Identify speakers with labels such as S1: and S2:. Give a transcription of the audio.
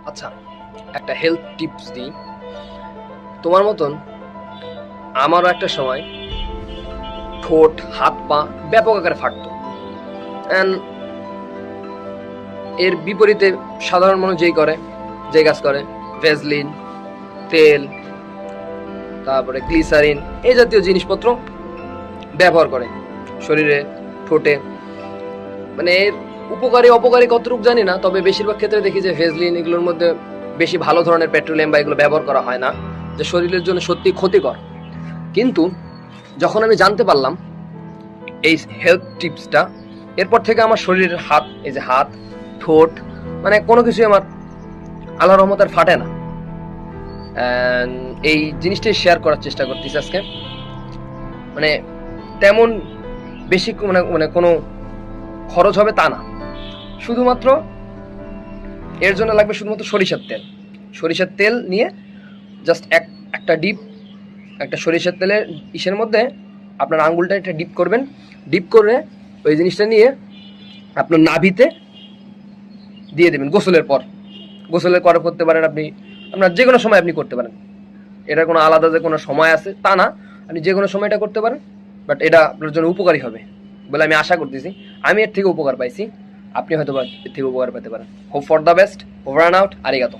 S1: আচ্ছা, একটা health tips দিই। তোমার মতন আমারও একটা সময় ঠোঁট, হাত পা ব্যাপক আকারে ফাটতো। অ্যান্ড এর বিপরীতে সাধারণ মানুষ যেই কাজ করে, ভেজলিন, তেল, তারপরে গ্লিসারিন, এই জাতীয় জিনিসপত্র ব্যবহার করে শরীরে, ঠোঁটে। মানে এর উপকারী অপকারী কতটুকু জানি না, তবে বেশিরভাগ ক্ষেত্রে দেখি যে ভেজলিন এগুলোর মধ্যে বেশি ভালো ধরনের পেট্রোলিয়াম বা এগুলো ব্যবহার করা হয় না, যে শরীরের জন্য সত্যি ক্ষতিকর। কিন্তু যখন আমি জানতে পারলাম এই হেলথ টিপসটা, এরপর থেকে আমার শরীরের এই যে হাত, ঠোঁট, মানে কোনো কিছুই আমার আল্লাহর রহমতে আর ফাটে না। এই জিনিসটাই শেয়ার করার চেষ্টা করতেছি আজকে। মানে তেমন বেশি মানে মানে কোনো খরচ হবে তা না, শুধুমাত্র এর জন্য লাগবে শুধুমাত্র সরিষার তেল নিয়ে জাস্ট একটা একটা সরিষার তেলের ইসের মধ্যে আপনার আঙ্গুলটা একটা ডিপ করে ওই জিনিসটা নিয়ে আপনার নাভিতে দিয়ে দেবেন গোসলের পরে করতে পারেন আপনি, আপনার যে কোনো সময় আপনি করতে পারেন। এটার কোনো আলাদা যে কোনো সময় আছে তা না, আপনি যে কোনো সময়টা করতে পারেন, বাট এটা আপনার জন্য উপকারী হবে বলে আমি আশা করতেছি। আমি এর থেকে উপকার পাইছি, আপনি হয়তো এর থেকে উপকার পেতে পারেন। Hope for the best, over and out, আরিগাতো।